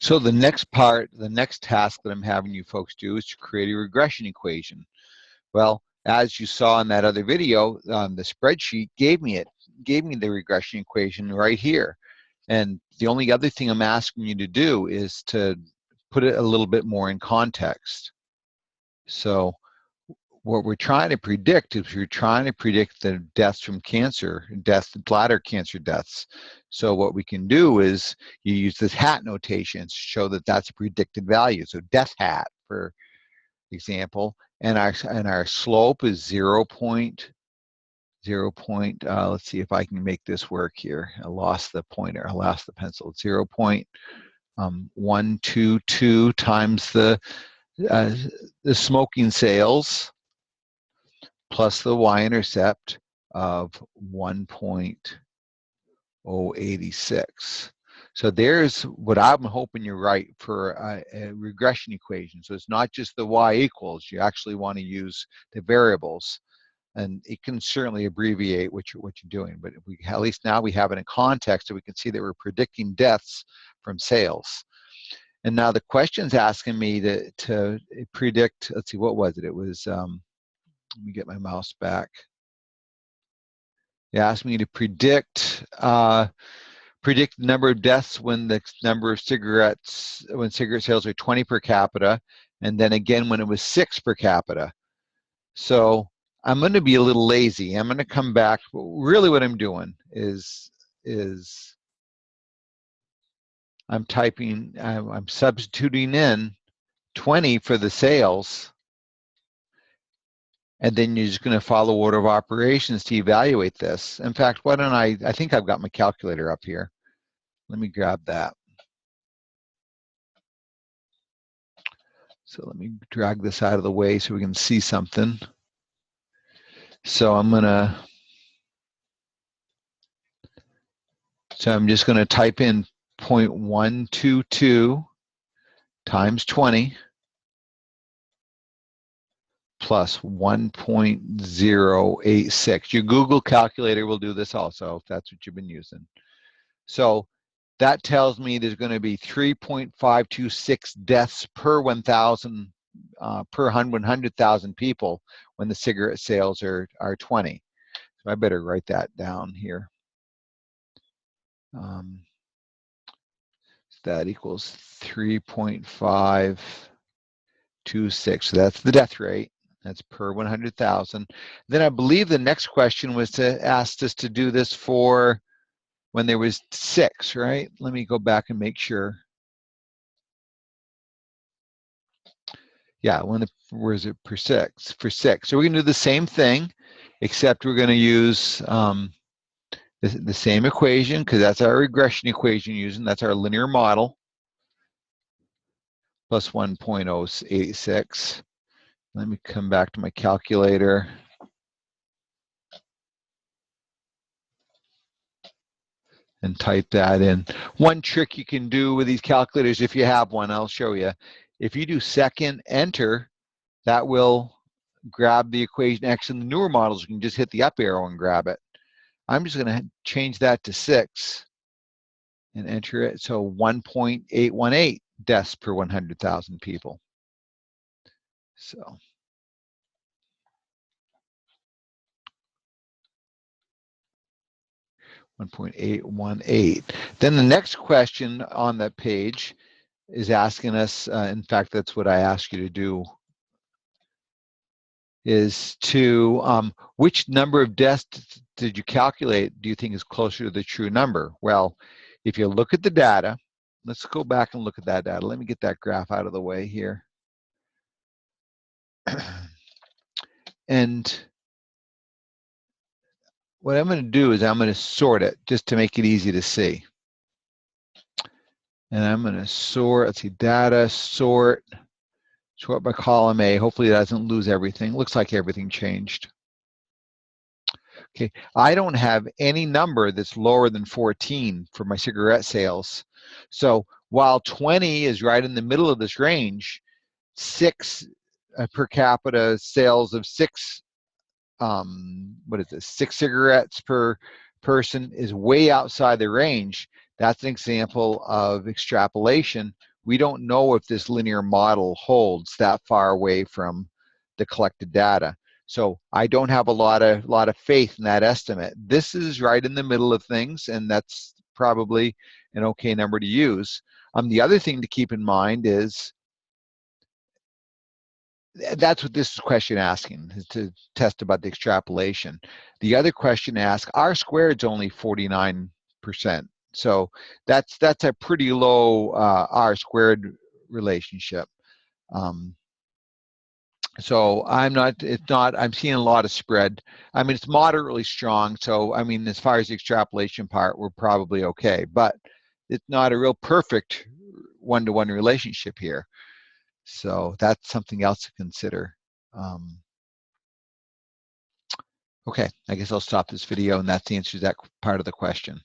So the next part, the next task that I'm having you folks do is to create a regression equation. Well, as you saw in that other video, the spreadsheet gave me the regression equation right here. And the only other thing I'm asking you to do is to put it a little bit more in context. So what we're trying to predict is we're trying to predict the deaths from cancer, bladder cancer deaths. So what we can do is you use this hat notation to show that that's a predicted value. So death hat, for example, and our slope is 0. Let's see if I can make this work here. I lost the pointer. I lost the pencil. 0.122 times the smoking sales plus the y-intercept of 1.086. So there's what I'm hoping you're right for a regression equation. So it's not just the y equals. You actually want to use the variables. And it can certainly abbreviate what you're doing, but if we, at least now we have it in context so we can see that we're predicting deaths from sales. And now the question's asking me to predict, let's see, what was it? It was, let me get my mouse back. It asked me to predict the number of deaths when the number of cigarettes, when cigarette sales are 20 per capita, and then again when it was 6 per capita. So I'm going to be a little lazy. I'm going to come back. Really what I'm doing is I'm substituting in 20 for the sales, and then you're just going to follow order of operations to evaluate this. In fact, why don't I think I've got my calculator up here. Let me grab that. So let me drag this out of the way so we can see something. So I'm just going to type in 0.122 times 20 plus 1.086. Your Google calculator will do this also if that's what you've been using. So that tells me there's going to be 3.526 deaths per 1,000 per 100,000 people when the cigarette sales are 20. So I better write that down here. That equals 3.526. So that's the death rate. That's per 100,000. Then I believe the next question was to ask us to do this for when there was 6, right? Let me go back and make sure. Yeah, where is it per 6? For 6. So we're going to do the same thing, except we're going to use the same equation, because that's our regression equation using. That's our linear model, plus 1.086. Let me come back to my calculator. And type that in. One trick you can do with these calculators, if you have one, I'll show you. If you do second enter, that will grab the equation. Actually, in the newer models, you can just hit the up arrow and grab it. I'm just going to change that to 6 and enter it. So 1.818 deaths per 100,000 people. So 1.818. Then the next question on that page is asking us, in fact, that's what I asked you to do, is to, which number of deaths did you calculate do you think is closer to the true number? Well, if you look at the data, let's go back and look at that data. Let me get that graph out of the way here. And what I'm going to do is I'm going to sort it just to make it easy to see. And I'm going to sort, let's see, data, sort by column A. Hopefully it doesn't lose everything. Looks like everything changed. Okay, I don't have any number that's lower than 14 for my cigarette sales. So while 20 is right in the middle of this range, 6 per capita sales of 6, what is this, 6 cigarettes per person is way outside the range. That's an example of extrapolation we don't know if this linear model holds that far away from the collected data. So I don't have a lot of faith in that estimate. This is right in the middle of things, and that's probably an okay number to use. The other thing to keep in mind is that's what this question asking, is to test about the extrapolation. The other question asks, R squared is only 49%. So that's a pretty low R squared relationship. So I'm seeing a lot of spread. I mean, it's moderately strong. So, I mean, as far as the extrapolation part, we're probably okay, but it's not a real perfect one-to-one relationship here. So that's something else to consider. Okay, I guess I'll stop this video, and that's the answer to that part of the question.